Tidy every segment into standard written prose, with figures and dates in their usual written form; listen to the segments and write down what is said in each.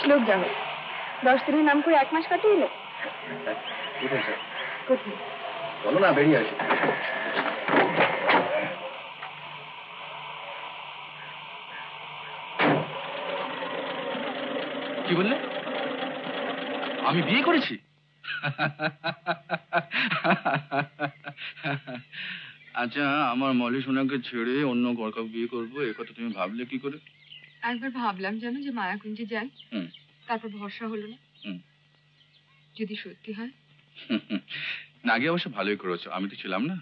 লোক যা হোক 10 দিনের নাম করে 1 মাস কাটিয়ে এলো। কোথায় চলো না, বেরিয়ে আসি। কি বললে? আমি বিয়ে করেছি? আচ্ছা, আমার মলি সোনাকে ছেড়ে অন্য কাউকে বিয়ে করবো, এ কথা তুমি ভাবলে কি করে? একবার ভাবলাম জানো যে মায়াকুঞ্জে যাই, তারপর ভরসা হলো না। যদি সত্যি হয়? না গিয়ে অবশ্য ভালোই করেছো, আমি তো ছিলাম না।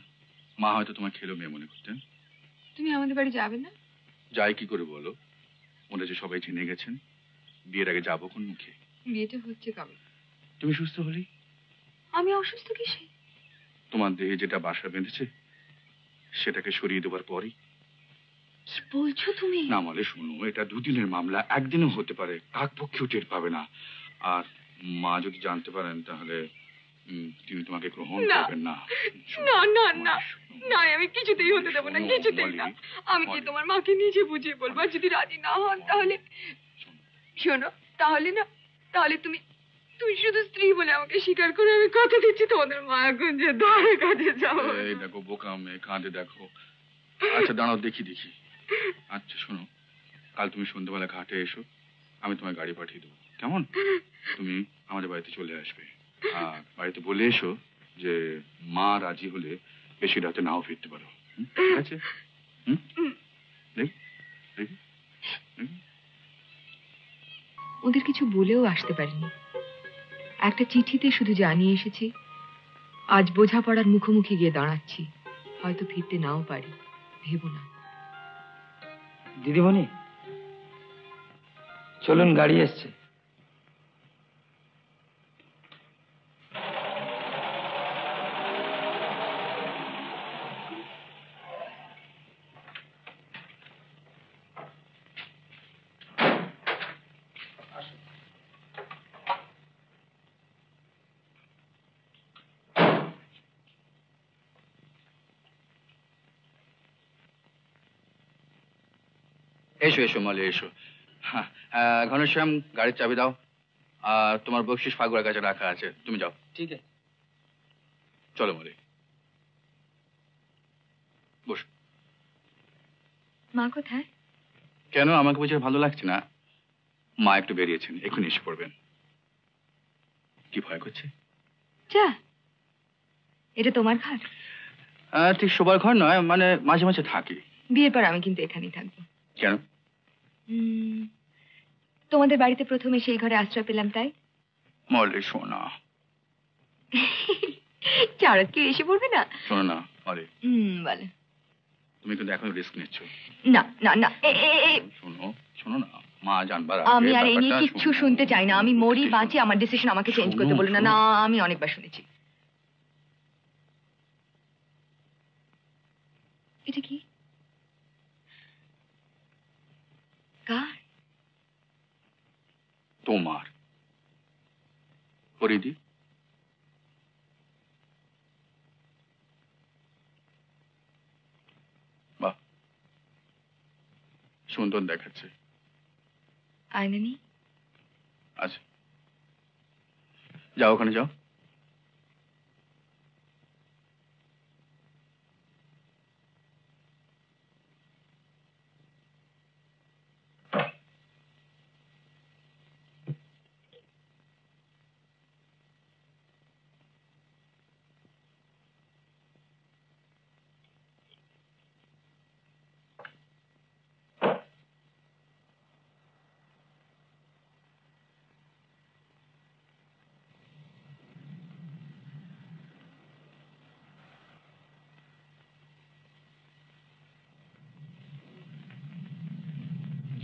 মা হয়তো তোমার খেলো মেয়ে মনে করতেন। তুমি আমাদের বাড়ি যাবে না? যাই কি করে বলো? ওরা যে সবাই জেনে গেছেন, বিয়ের আগে যাবো কোন মুখে? বিয়েটা হচ্ছে কবে? তুমি সুস্থ হলেই। আমি অসুস্থ কিসে? তোমার দেহে যেটা বাসা বেঁধেছে সেটাকে সরিয়ে দেবার পরই। কি বলছো তুমি? না মানে শোনো, এটা 2 দিনের মামলা, একদিনও হতে পারে, কাক পক্ষেও টের পাবে না। আর মা যদি জানতে পারেন তাহলে তিনি তোমাকে গ্রহণ করবেন না। না না না না, আমি কিছুতেই হতে দেবো না, কিছুতেই না। আমি কি তোমার মাকে নিজে বুঝিয়ে বলবো? যদি রাজি না হন তাহলে শোনো, তাহলে না, তাহলে তুমি শুধু স্ত্রী বলে আমাকে স্বীকার করে আমি কথা দিচ্ছি তোমাদের মায়াকুঞ্জের ধারে কাছে যাবো। এই দেখো বোকা মেয়ে কাঁদে দেখো। আচ্ছা দাঁড়াও, দেখি। আচ্ছা শোনো, কাল তুমি সন্ধ্যাবেলা ঘাটে এসো, আমি তোমার গাড়ি পাঠিয়ে দেবো, কেমন? তুমি আমাদের বাড়িতে চলে আসবে, আর বাড়িতে বলে এসো যে মা রাজি হলে বেশি রাতে নাও ফিরতে পারো। ঠিক আছে? ওদের কিছু বলেও আসতে পারিনি, একটা চিঠিতে শুধু জানিয়ে এসেছি আজ বোঝাপড়ার মুখোমুখি গিয়ে দাঁড়াচ্ছি, হয়তো ফিরতে নাও পারি, ভেবো না। দিদিমণি চলুন, গাড়ি এসছে। এসো এসো মালে এসো। ঘনশ্যাম, গাড়ির চাবি দাও, আর তোমার বকশিস ফাগুয়ার কাছে রাখা আছে, তুমি যাও। ঠিক আছে, চলো মালে, বসো। মা কোথায়? কেন, আমাকে বুঝে ভালো লাগছে না? মা একটু বেরিয়েছেন, এক্ষুনি এসে পড়বেন। কি ভয় করছে? যা, এটা তোমার ঘর? ঠিক শোবার ঘর নয়, মানে মাঝে মাঝে থাকি। বিয়ের পর আমি কিন্তু এখানেই থাকবো। কেন? তোমাদের বাড়িতে প্রথমে সেই ঘরে আশ্রয় পেলাম তাই। মলে শোনা। চারত কি এসে পড়বে না? শোনো না মলে, বলে তুমি কিন্তু এখন রিস্ক নিচ্ছ। না না না, শোনো শোনো না, মা জানবার আমি আর এই নিয়ে কিচ্ছু শুনতে চাই না। আমি মরি বাঁচি, আমার ডিসিশন আমাকে চেঞ্জ করতে বলো না। না, আমি অনেকবার শুনেছি। এটা কি? কার? তোমার। পরিদি। বাহ, সুন্দর দেখাচ্ছে। আয়না নেই? আচ্ছা যাও, ওখানে যাও।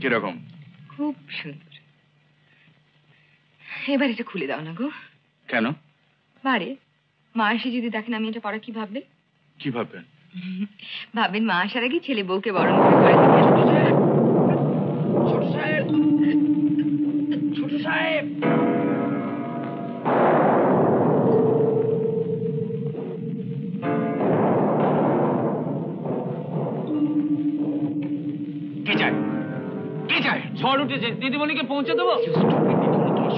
কিরকম? খুব সুন্দর। এবার এটা খুলে দাও না গো। কেন? বারে মা এসে যদি দেখেন আমি এটা পড়া, কি ভাববে? কি ভাববেন? ভাবেন মা আসার আগে ছেলে বউকে বরণ করে ছোট সাহেব, ছোট সাহেব। ঝড় উঠেছে, দিদিমণিকে পৌঁছে দেবো?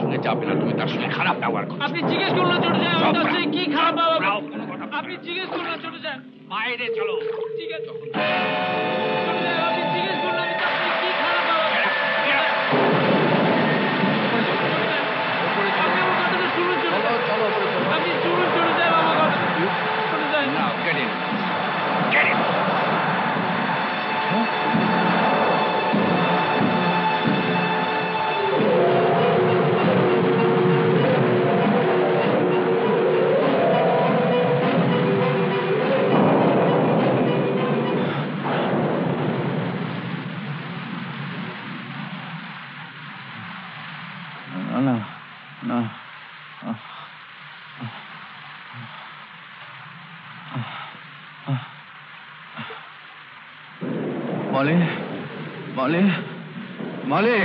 সঙ্গে যাবে না, তুমি তার সঙ্গে খারাপ ব্যবহার করো। আপনি জিজ্ঞেস করলো ছোট সাহেব চুপ তার কর। সঙ্গে কি খারাপ ব্যবহার রাও, কোনো কথা বলবে আপনি না। জিজ্ঞেস করলো ছোট সাহেব বাইরে চলো। ঠিক আছে ছোট সাহেব আপনি জিজ্ঞেস করলো আমি তার সঙ্গে কি খারাপ ব্যবহার ওপরে চলো। আপনি আমার কথাটা শুনুন ছোট চলো, সাহেব চলো, ওপরে চলো। আপনি শুনুন ছোট সাহেব আমার কথা ছোট সাহেব Now, get in. Get in. No, no, no. Molly? Molly? Molly?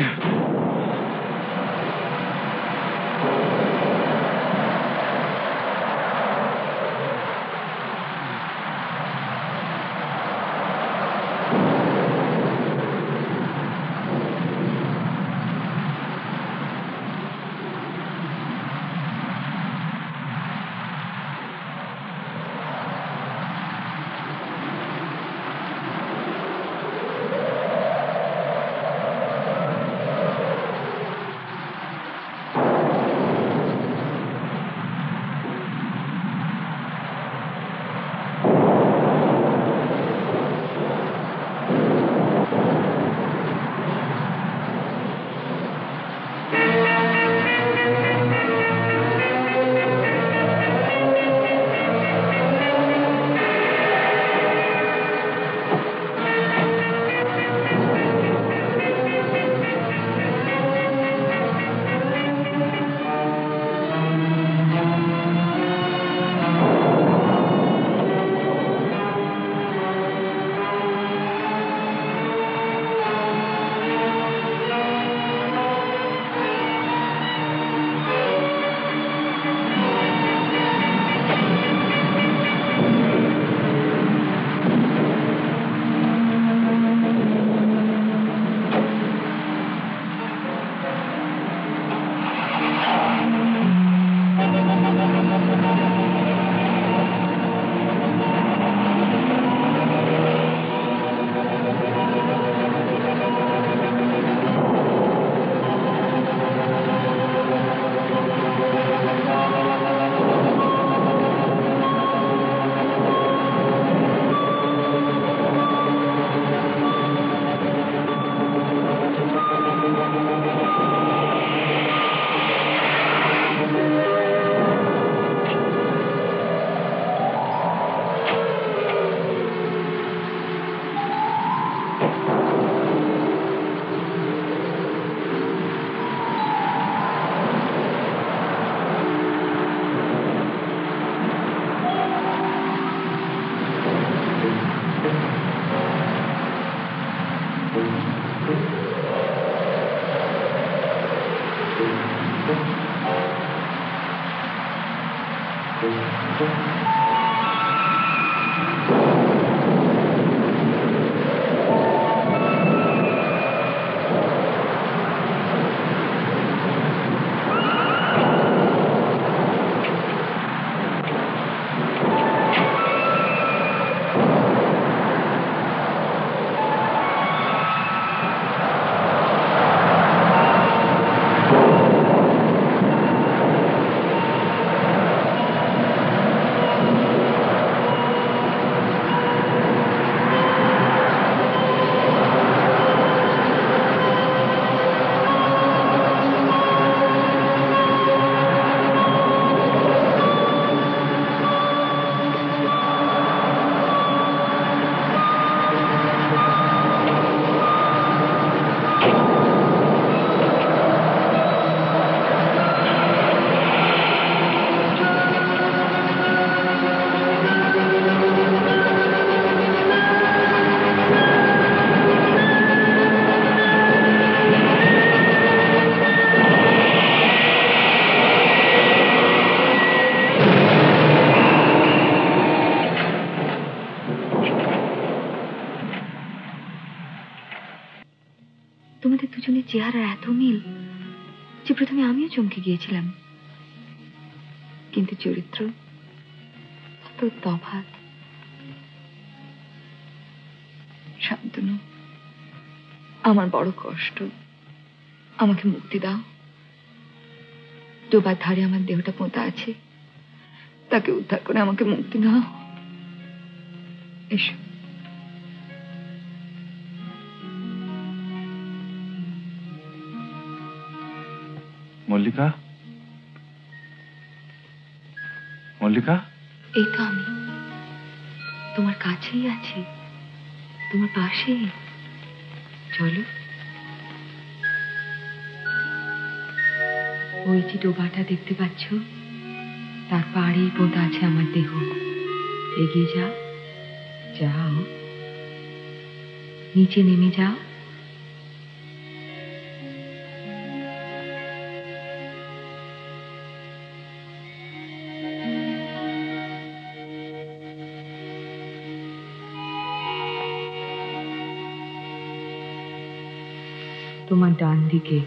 তোমাদের দুজনের চেহারা এত মিল, যে প্রথমে আমিও চমকে গিয়েছিলাম, কিন্তু চরিত্র এত তফাৎ। শান্তনু, আমার বড় কষ্ট, আমাকে মুক্তি দাও। ডোবার ধারে আমার দেহটা পোঁতা আছে, তাকে উদ্ধার করে আমাকে মুক্তি দাও। এসো। মল্লিকা, মল্লিকা, এই তো আমি তোমার কাছেই আছি, তোমার পাশে। চলো। ওই যে ডোবাটা দেখতে পাচ্ছ, তার পাড়েই পোঁতা আছে আমার দেহ। এগিয়ে যাও, যাও, নিচে নেমে যাও। তোমার ডান দিকে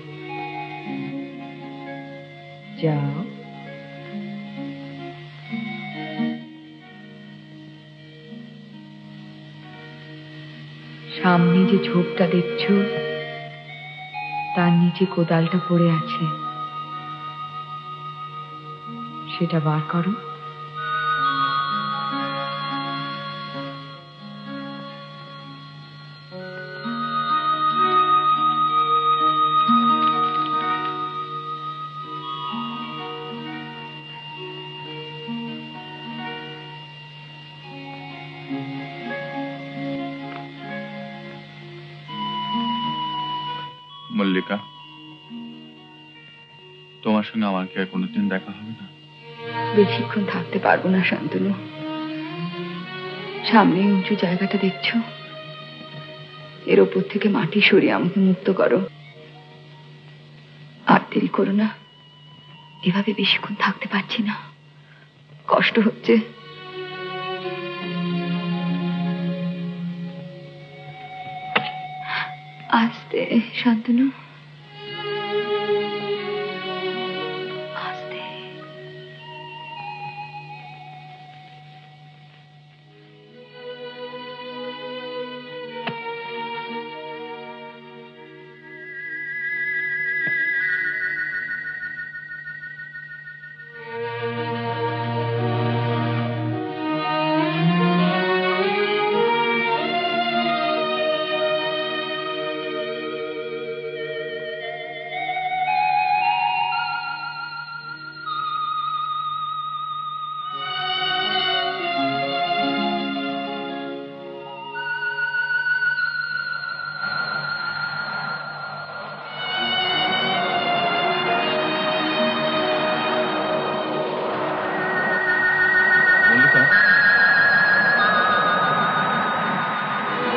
যাও। সামনে যে ঝোপটা দেখছো, তার নিচে কোদালটা পড়ে আছে, সেটা বার করো। মল্লিকা, তোমার সঙ্গে আমার কি আর কোনোদিন দেখা হবে না? বেশিক্ষণ থাকতে পারবো না শান্তনু। সামনে উঁচু জায়গাটা দেখছো, এর ওপর থেকে মাটি সরিয়ে আমাকে মুক্ত করো। আর দেরি করো না, এভাবে বেশিক্ষণ থাকতে পারছি না, কষ্ট হচ্ছে। আস্তে শান্তনু, আস্তে।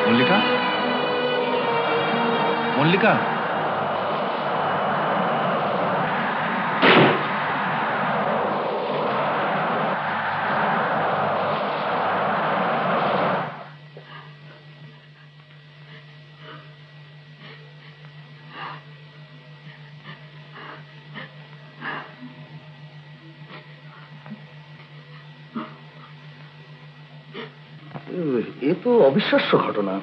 মল্লিকা, মল্লিকা, এ তো অবিশ্বাস্য ঘটনা,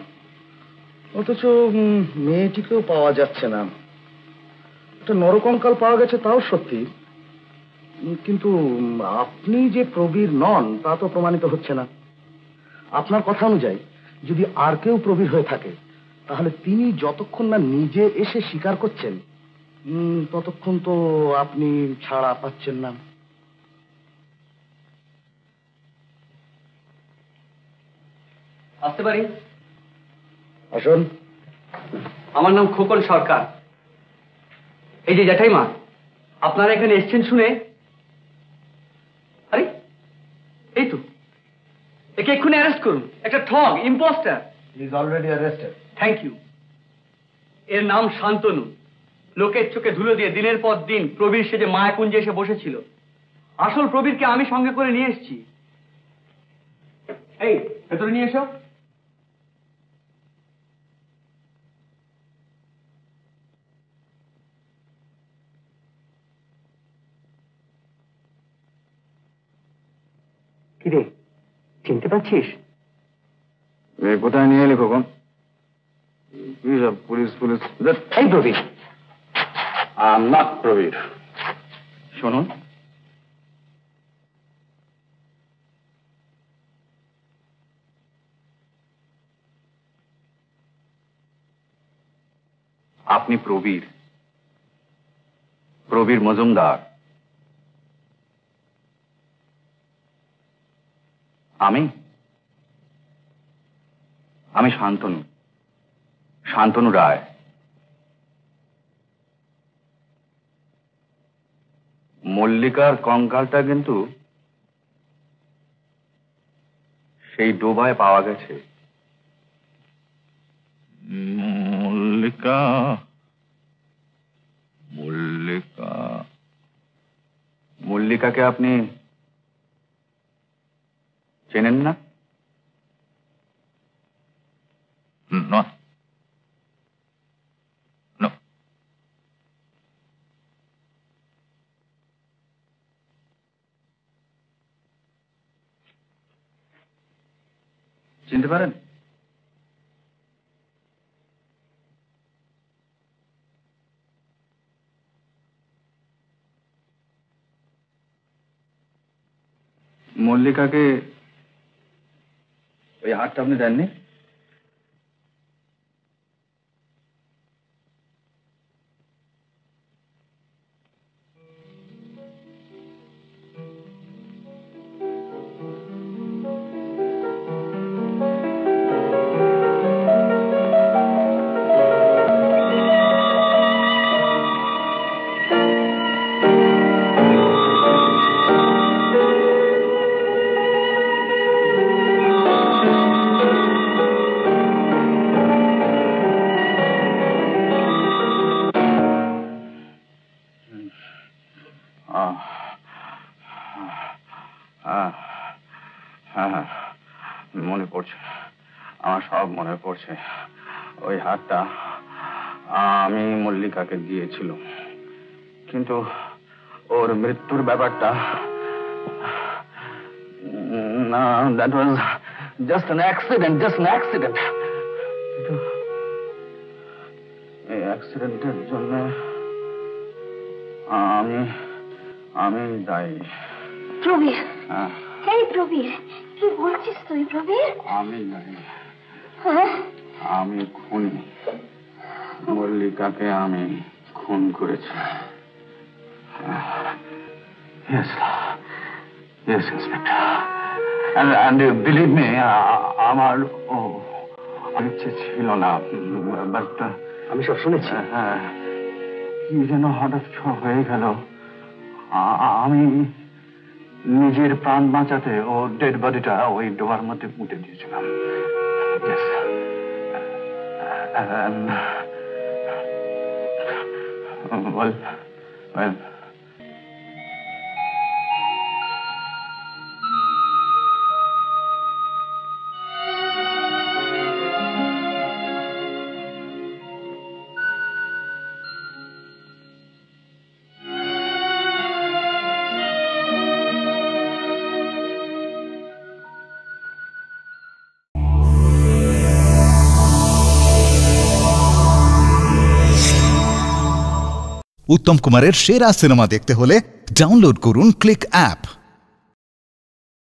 অথচ মেয়েটিকেও পাওয়া যাচ্ছে না। একটা নরকঙ্কাল পাওয়া গেছে তাও সত্যি, কিন্তু আপনি যে প্রবীর নন তা তো প্রমাণিত হচ্ছে না। আপনার কথা অনুযায়ী যদি আর কেউ প্রবীর হয়ে থাকে, তাহলে তিনি যতক্ষণ না নিজে এসে স্বীকার করছেন, ততক্ষণ তো আপনি ছাড়া পাচ্ছেন না। আসতে পারি? আসুন। আমার নাম খোকন সরকার। এই যে জ্যাঠাইমা, আপনারা এখানে এসছেন শুনে, আরে এই তো, একে এক্ষুনি অ্যারেস্ট করুন। একটা ঠগ, impostor. He is already arrested. Thank you. এর নাম শান্তনু। লোকের চোখে ধুলো দিয়ে দিনের পর দিন প্রবীর সেজে মায়াকুঞ্জে এসে বসেছিল। আসল প্রবীরকে আমি সঙ্গে করে নিয়ে এসেছি। এই ভেতরে নিয়ে এসো। কিরে, চিনতে পারছিস? কোথায় নিয়ে এলি খোকন? Police police. এই প্রবীর। নট প্রবীর। শুনুন, আপনি প্রবীর, প্রবীর মজুমদার। আমি শান্তনু, শান্তনু রায়। মল্লিকার কঙ্কালটা কিন্তু সেই ডোবায় পাওয়া গেছে। মল্লিকা, মল্লিকা, মল্লিকাকে আপনি চেনেন না? না, না। চিনতে পারেন? মল্লিকাকে ওই হারটা আপনি দেননি? হ্যাঁ, মনে পড়ছে, আমার সব মনে পড়ছে। ওই হাতটা আমি মল্লিকাকে দিয়েছিল, কিন্তু ওর মৃত্যুর ব্যাপারটা, না, that was just an accident, just an accident. কিন্তু এই অ্যাক্সিডেন্টের জন্য আমি দায়ী। প্রবীর, হ্যাঁ, এই প্রবীর, কি বলছিস তুই প্রবীর? আমি দায়ী। হ্যাঁ, আমি খুনি, মল্লিকাকে আমি খুন করেছি। Yes, yes, Inspector. And believe me, আমার ইচ্ছে ছিল না, বাট আমি সব শুনেছি। হ্যাঁ, কি যেন হঠাৎ হয়ে গেল। আমি নিজের প্রাণ বাঁচাতে ও ডেড বডিটা ওই ডোবার মধ্যে পুঁতে দিয়েছিলাম। Yes. Well. উত্তম কুমারের সেরা সিনেমা দেখতে হলে ডাউনলোড করুন ক্লিক অ্যাপ।